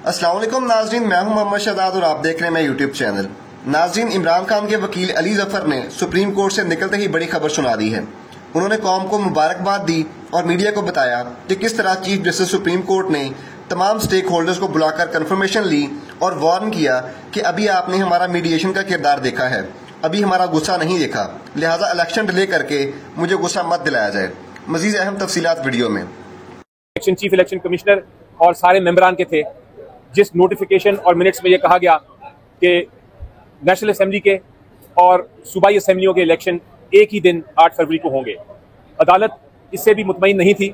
अस्सलाम वालेकुम नाजरीन, मैं हूं मोहम्मद शहजाद और आप देख रहे हैं मेरा यूट्यूब चैनल। नाजरीन, इमरान खान के वकील अली जफर ने सुप्रीम कोर्ट से निकलते ही बड़ी खबर सुना दी है। उन्होंने कौम को मुबारकबाद दी और मीडिया को बताया कि किस तरह चीफ जस्टिस सुप्रीम कोर्ट ने तमाम स्टेक होल्डर्स को बुलाकर कन्फर्मेशन ली और वार्न किया कि अभी आपने हमारा मीडिएशन का किरदार देखा है, अभी हमारा गुस्सा नहीं देखा, लिहाजा इलेक्शन डिले करके मुझे गुस्सा मत दिलाया जाए। मजीद अहम तफसीलात वीडियो में। चीफ इलेक्शन कमिश्नर और सारे मेंबरान के थे, जिस नोटिफिकेशन और मिनट्स में ये कहा गया कि नेशनल असेंबली के और सूबाई असेंबलियों के इलेक्शन एक ही दिन 8 फरवरी को होंगे। अदालत इससे भी मुतमईन नहीं थी।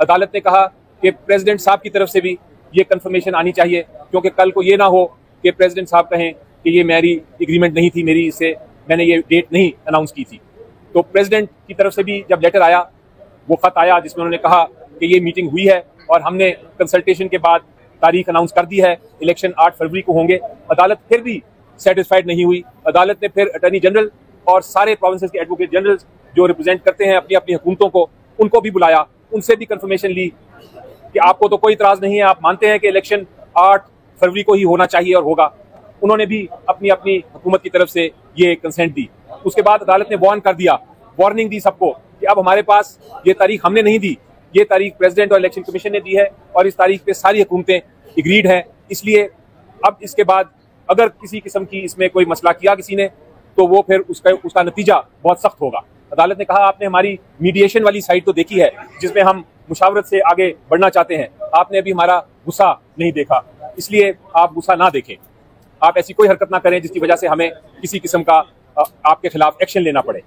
अदालत ने कहा कि प्रेसिडेंट साहब की तरफ से भी ये कंफर्मेशन आनी चाहिए, क्योंकि कल को ये ना हो कि प्रेसिडेंट साहब कहें कि ये मेरी एग्रीमेंट नहीं थी, मेरी इससे मैंने ये डेट नहीं अनाउंस की थी। तो प्रेसिडेंट की तरफ से भी जब लेटर आया, वो खत आया जिसमें उन्होंने कहा कि ये मीटिंग हुई है और हमने कंसल्टेशन के बाद तारीख अनाउंस कर दी है, इलेक्शन 8 फरवरी को होंगे। अदालत फिर भी सेटिस्फाइड नहीं हुई। अदालत ने फिर अटॉर्नी जनरल और सारे प्रोविंसेस के एडवोकेट जनरल जो रिप्रेजेंट करते हैं अपनी अपनी हुकूमतों को, उनको भी बुलाया, उनसे भी कंफर्मेशन ली कि आपको तो कोई इतराज नहीं है, आप मानते हैं कि इलेक्शन 8 फरवरी को ही होना चाहिए और होगा। उन्होंने भी अपनी अपनी हुकूमत की तरफ से ये कंसेंट दी। उसके बाद अदालत ने वार्न कर दिया, वार्निंग दी सबको कि अब हमारे पास ये तारीख हमने नहीं दी, ये तारीख प्रेसिडेंट और इलेक्शन कमीशन ने दी है और इस तारीख पे सारी हुकूमतें एग्रीड हैं। इसलिए अब इसके बाद अगर किसी किस्म की इसमें कोई मसला किया किसी ने, तो वो फिर उसका नतीजा बहुत सख्त होगा। अदालत ने कहा आपने हमारी मीडिएशन वाली साइड तो देखी है, जिसमें हम मुशावरत से आगे बढ़ना चाहते हैं, आपने अभी हमारा गुस्सा नहीं देखा, इसलिए आप गुस्सा ना देखें, आप ऐसी कोई हरकत ना करें जिसकी वजह से हमें किसी किस्म का आपके खिलाफ एक्शन लेना पड़े।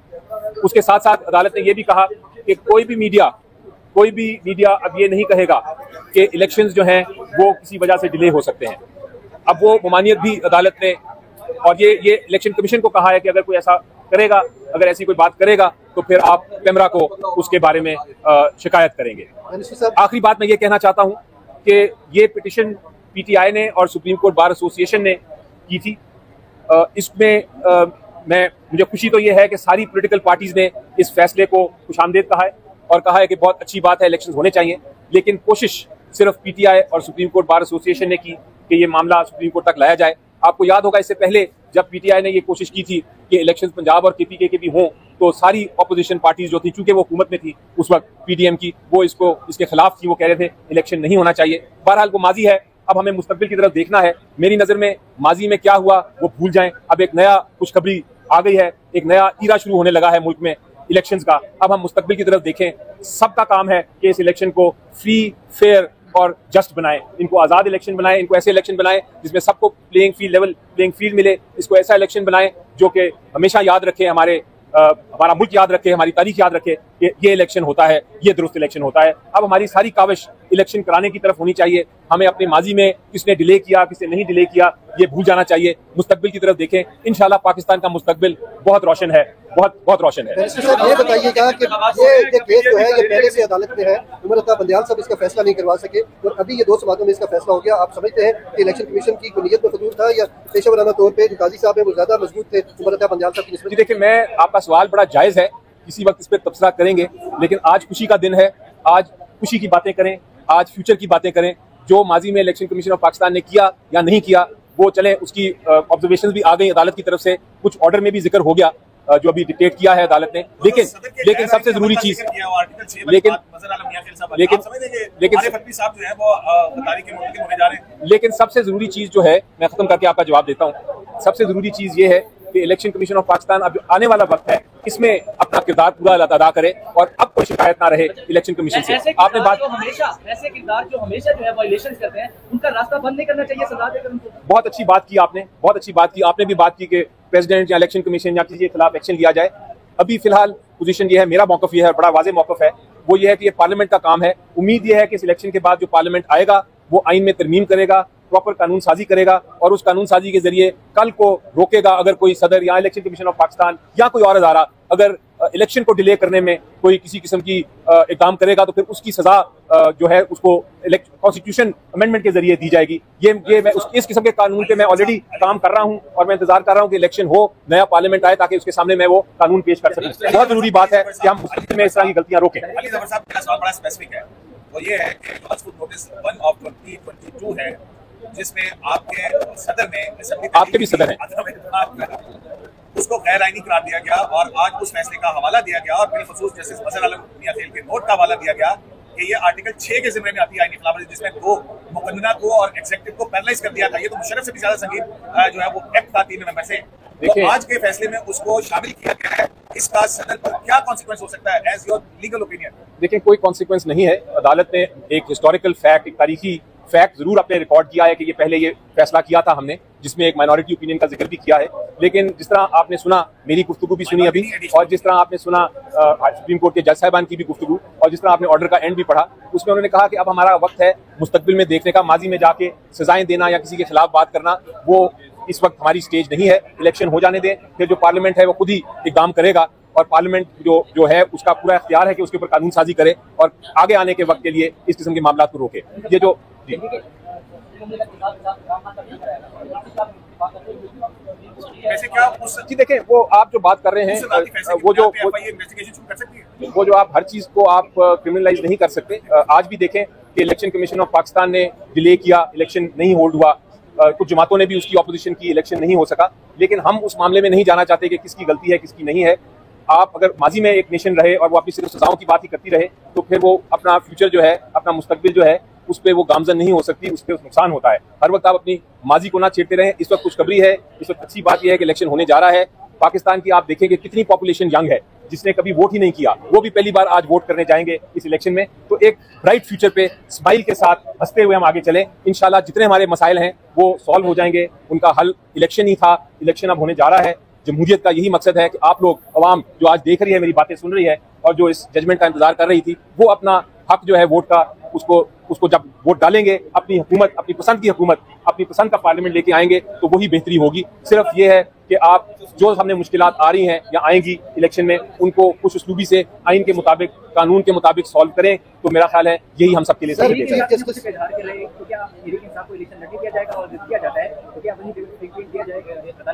उसके साथ साथ अदालत ने यह भी कहा कि कोई भी मीडिया अब ये नहीं कहेगा कि इलेक्शंस जो हैं वो किसी वजह से डिले हो सकते हैं। अब वो ममानियत भी अदालत ने, और ये इलेक्शन कमीशन को कहा है कि अगर कोई ऐसा करेगा, अगर ऐसी कोई बात करेगा तो फिर आप कैमरा को उसके बारे में शिकायत करेंगे। आखिरी बात मैं ये कहना चाहता हूँ कि ये पिटिशन पीटीआई ने और सुप्रीम कोर्ट बार एसोसिएशन ने की थी। इसमें मुझे खुशी तो ये है कि सारी पॉलिटिकल पार्टीज ने इस फैसले को खुशामदीद कहा है और कहा है कि बहुत अच्छी बात है, इलेक्शन होने चाहिए। लेकिन कोशिश सिर्फ पीटीआई और सुप्रीम कोर्ट बार एसोसिएशन ने की कि ये मामला सुप्रीम कोर्ट तक लाया जाए। आपको याद होगा इससे पहले जब पीटीआई ने ये कोशिश की थी कि इलेक्शन पंजाब और केपीके के भी हों, तो सारी अपोजिशन पार्टीज जो थी, चूंकि वो हुकूमत में थी उस वक्त पीडीएम की, वो इसके खिलाफ थी, वो कह रहे थे इलेक्शन नहीं होना चाहिए। बहरहाल वो माजी है, अब हमें मुस्तकबिल की तरफ देखना है। मेरी नजर में माजी में क्या हुआ वो भूल जाएं, अब एक नया खुशखबरी आ गई है, एक नया ईरा शुरू होने लगा है मुल्क में इलेक्शंस का। अब हम मुस्तकबिल की तरफ देखें। सबका काम है कि इस इलेक्शन को फ्री, फेयर और जस्ट बनाएं, इनको आज़ाद इलेक्शन बनाएं, इनको ऐसे इलेक्शन बनाएं जिसमें सबको लेवल प्लेइंग फील्ड मिले। इसको ऐसा इलेक्शन बनाएं जो कि हमेशा याद रखे, हमारा मुल्क याद रखे, हमारी तारीख याद रखे कि ये इलेक्शन होता है, ये दुरुस्त इलेक्शन होता है। अब हमारी सारी काविश इलेक्शन कराने की तरफ होनी चाहिए। हमें अपने माजी में किसने डिले किया, किसने नहीं डिले किया, ये भूल जाना चाहिए। मुस्तकबिल की तरफ देखें, इंशाल्लाह पाकिस्तान का मुस्तकबिल बहुत रोशन है, बहुत रोशन है। सर ये बताइएगा कि ये केस जो है ये पहले से अदालत में है, उमर अता बंदियाल साहब इसका फैसला नहीं करवा सके और अभी ये 2 समातों में इसका फैसला हो गया। आप समझते हैं कि इलेक्शन कमीशन की नीयत में कसूर था या पेशेवराना तौर पे जो काजी साहब है वो ज्यादा मजबूत थे उमर अता बंदियाल साहब की निस्बत? देखिए, मैं आपका सवाल बड़ा जायज है, किसी वक्त इस पर तबसरा करेंगे, लेकिन आज खुशी का दिन है, आज खुशी की बातें करें, आज फ्यूचर की बातें करें। जो माजी में इलेक्शन कमीशन ऑफ पाकिस्तान ने किया या नहीं किया वो चले, उसकी ऑब्जर्वेशन भी आ गई अदालत की तरफ से, कुछ ऑर्डर में भी जिक्र हो गया जो अभी डिक्टेट किया है अदालत ने। लेकिन सबसे जरूरी चीज लेकिन सबसे जरूरी चीज जो है, मैं खत्म करके आपका जवाब देता हूँ, सबसे जरूरी चीज ये है कि इलेक्शन कमीशन ऑफ पाकिस्तान अब आने वाला वक्त है, इसमें अपना किरदार पूरा अदा करे और अब कोई शिकायत ना रहे इलेक्शन कमीशन से। आपने बात ऐसे किरदार जो हमेशा जो है वायलेशन करते हैं, उनका रास्ता बंद नहीं करना चाहिए, सजा देकर उनको। बहुत अच्छी बात की आपने, बहुत अच्छी बात की आपने भी बात की कि प्रेसिडेंट या इलेक्शन कमीशन या किसी के खिलाफ एक्शन लिया जाए। अभी फिलहाल पोजीशन ये है, मेरा मौकफ ये है, बड़ा वाज़ेह मौकफ है, वो ये है कि ये पार्लियामेंट का काम है। उम्मीद ये है कि इस इलेक्शन के बाद जो पार्लियामेंट आएगा वो आइन में तरमीम करेगा, प्रॉपर कानून साजी करेगा और उस कानून साजी के जरिए कल को रोकेगा अगर कोई सदर या इलेक्शन कमीशन ऑफ पाकिस्तान या कोई और अदारा अगर इलेक्शन को डिले करने में कोई किसी किस्म की इक़दाम करेगा, तो फिर उसकी सजा जो है उसको कॉन्स्टिट्यूशन अमेंडमेंट के जरिए दी जाएगी। ये मैं इस किस्म के कानून पे मैं ऑलरेडी काम कर रहा हूँ और मैं इंतजार कर रहा हूँ कि इलेक्शन हो, नया पार्लियामेंट आए ताकि उसके सामने मैं वो कानून पेश कर सकूँ। बहुत जरूरी बात है कि हम मुस्तकबिल में इस तरह की गलतियां रोकें। अली जफर साहब का सवाल बड़ा स्पेसिफिक है, वो ये है कि नोटिस 1 of 2022 है जिसमें आपके सदर ने आपके भी सदर हैं, उसको गैर आईनी करार दिया गया और आज उस फैसले का हवाला दिया गया और बिलखुसूस जस्टिस फजल आलम मियां खेल के नोट का हवाला दिया गया कि ये आर्टिकल 6 के जिम्मे में आती है आईनी खिलाफवर्जी, जिसमें 2 मुकदमा को और एग्जीक्यूटिव को पैनलाइज कर दिया था। ये तो मुशर्रफ से भी ज्यादा संगीन जो है वो एक्ट था 3 नवंबर से। तो आज के फैसले में उसको शामिल किया गया है। इसका सदन पर क्या कॉन्सिक्वेंस हो सकता है एज योर लीगल ओपिनियन? देखिए, कोई कॉन्सिक्वेंस नहीं है। अदालत ने एक हिस्टोरिकल फैक्ट, एक तारीखी फैक्ट जरूर अपने रिकॉर्ड किया है कि ये पहले ये फैसला किया था हमने, जिसमें एक माइनॉरिटी ओपिनियन का जिक्र भी किया है। लेकिन जिस तरह आपने सुना, मेरी गुफ्तगू भी सुनी अभी, और जिस तरह आपने सुना सुप्रीम कोर्ट के जज साहिबान की भी गुफ्तगू, और जिस तरह आपने ऑर्डर का एंड भी पढ़ा, उसमें उन्होंने कहा कि अब हमारा वक्त है मुस्तकबिल में देखने का। माजी में जाके सजाएं देना या किसी के खिलाफ बात करना, वो इस वक्त हमारी स्टेज नहीं है। इलेक्शन हो जाने दें, फिर जो पार्लियामेंट है वो खुद ही इक़दाम करेगा, और पार्लियामेंट जो है उसका पूरा इख्तियार है कि उसके ऊपर कानून साजी करे और आगे आने के वक्त के लिए इस किस्म के मामला को रोके। ये जो वैसे क्या जी देखें, वो आप जो बात कर रहे हैं, वो जो आप हर चीज को आप क्रिमिनलाइज नहीं कर सकते। आज भी देखें कि इलेक्शन कमीशन ऑफ पाकिस्तान ने डिले किया, इलेक्शन नहीं होल्ड हुआ, कुछ जमातों ने भी उसकी ऑपोजिशन की, इलेक्शन नहीं हो सका। लेकिन हम उस मामले में नहीं जाना चाहते कि किसकी गलती है किसकी नहीं है। आप अगर माजी में एक नेशन रहे और वो अपनी सिर्फ सजाओं की बात ही करती रहे, तो फिर वो अपना फ्यूचर जो है, अपना मुस्तकबिल जो है, उस पर वो गामजन नहीं हो सकती, उस पर नुकसान होता है। हर वक्त आप अपनी माजी को ना छेड़ते रहें। इस वक्त खुशखबरी है, इस वक्त अच्छी बात यह है कि इलेक्शन होने जा रहा है। पाकिस्तान की आप देखेंगे कितनी पॉपुलेशन यंग है, जिसने कभी वोट ही नहीं किया, वो भी पहली बार आज वोट करने जाएंगे इस इलेक्शन में। तो एक ब्राइट फ्यूचर पे स्माइल के साथ हंसते हुए हम आगे चलें। इंशाल्लाह जितने हमारे मसाइल हैं वो सॉल्व हो जाएंगे। उनका हल इलेक्शन ही था, इलेक्शन अब होने जा रहा है। जमहूरियत का यही मकसद है कि आप लोग, अवाम जो आज देख रही है, मेरी बातें सुन रही है और जो इस जजमेंट का इंतजार कर रही थी, वो अपना हक जो है वोट का, उसको जब वोट डालेंगे, अपनी हुकूमत, अपनी पसंद की हुकूमत, अपनी पसंद का पार्लियामेंट लेके आएंगे, तो वही बेहतरी होगी। सिर्फ ये है कि आप जो सामने मुश्किलात आ रही हैं या आएंगी इलेक्शन में, उनको कुछ उसलूबी से आइन के मुताबिक, कानून के मुताबिक सॉल्व करें। तो मेरा ख्याल है यही हम सबके लिए सही है।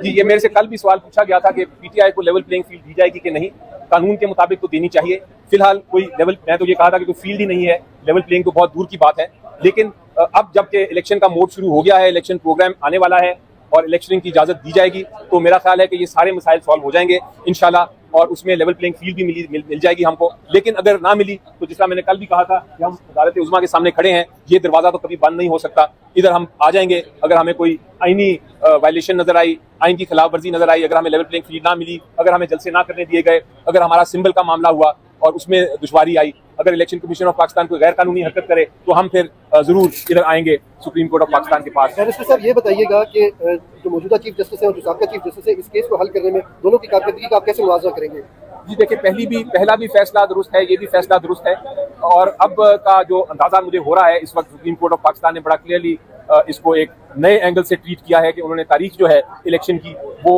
जी, ये मेरे से कल भी सवाल पूछा गया था कि पीटीआई को लेवल प्लेइंग फील्ड दी जाएगी कि नहीं। कानून के मुताबिक तो देनी चाहिए। फिलहाल कोई लेवल, मैं तो ये कहा था कि कोई फील्ड ही नहीं है, लेवल प्लेइंग तो बहुत दूर की बात है। लेकिन अब जबकि इलेक्शन का मोड शुरू हो गया है, इलेक्शन प्रोग्राम आने वाला है और इलेक्शनिंग की इजाजत दी जाएगी, तो मेरा ख्याल है कि ये सारे मसाइल सॉल्व हो जाएंगे इंशाल्लाह, और उसमें लेवल प्लेइंग फील्ड भी मिल जाएगी हमको। लेकिन अगर ना मिली तो जिसका मैंने कल भी कहा था कि हम अदालत उज़्मा के सामने खड़े हैं, ये दरवाजा तो कभी बंद नहीं हो सकता। इधर हम आ जाएंगे अगर हमें कोई आईनी वायलेशन नजर आई, आइन की खिलाफ वर्जी नजर आई, अगर हमें लेवल प्लेइंग फील्ड ना मिली, अगर हमें जलसे ना करने दिए गए, अगर हमारा सिंबल का मामला हुआ और उसमें दुश्वारी आई, अगर इलेक्शन कमीशन ऑफ पाकिस्तान कोई गैर कानूनी हरकत करे, तो हम फिर जरूर इधर आएंगे सुप्रीम कोर्ट ऑफ पाकिस्तान के पास। बैरिस्टर साहब, ये बताइएगा कि जो मौजूदा चीफ जस्टिस है और जो साबका चीफ जस्टिस है, इस केस को हल करने में दोनों की कारकर्दगी का आप कैसे मुआवजा करेंगे? जी देखिए, पहला भी फैसला दुरुस्त है, ये भी फैसला दुरुस्त है, और अब का जो अंदाजा मुझे हो रहा है, इस वक्त सुप्रीम कोर्ट ऑफ पाकिस्तान ने बड़ा क्लियरली इसको एक नए एंगल से ट्रीट किया है कि उन्होंने तारीख जो है इलेक्शन की वो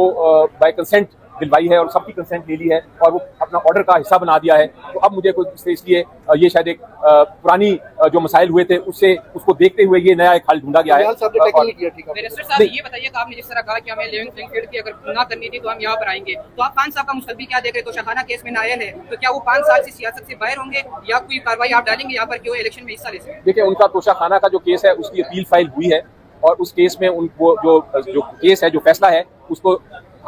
बाय कंसेंट दिलवाई है और सबकी कंसेंट ले ली है और वो अपना ऑर्डर का हिस्सा बना दिया है। तो अब मुझे कोई इसलिए ये शायद एक पुरानी जो मसाइल हुए थे उसको देखते हुए ये नया एक हल ढूंढा गया है। बैरिस्टर साहब, ये बताइए कि आपने जिस तरह कहा कि हमें लेवल प्लेइंग फील्ड की अगर ना करनी थी तो हम यहाँ पर आएंगे, तो आप 5 साल का मुस्तकबिल क्या देख रहे? तो शाखाना केस में नायल है, तो क्या वो 5 साल से सियासत से बाहर होंगे या कोई कार्रवाई आप डालेंगे यहाँ पर कि वो इलेक्शन में हिस्सा ले सकें? देखिए, उनका तोशाखाना का जो केस है उसकी अपील फाइल हुई है और उस केस में उनको जो केस है, जो फैसला है, उसको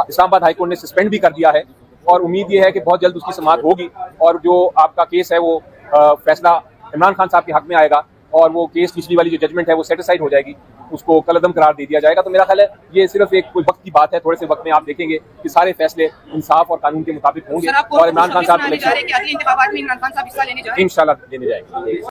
इस्लामाबाद हाईकोर्ट ने सस्पेंड भी कर दिया है और उम्मीद ये है कि बहुत जल्द उसकी समाअत होगी और जो आपका केस है वो फैसला इमरान खान साहब के हक में आएगा और वो केस पिछली वाली जो जजमेंट है वो सेटिसाइड हो जाएगी, उसको कलअदम करार दे दिया जाएगा। तो मेरा ख्याल है ये सिर्फ एक कोई वक्त की बात है, थोड़े से वक्त में आप देखेंगे कि सारे फैसले इंसाफ और कानून के मुताबिक होंगे और इमरान खान साहब इंशाल्लाह लेने जाएंगे।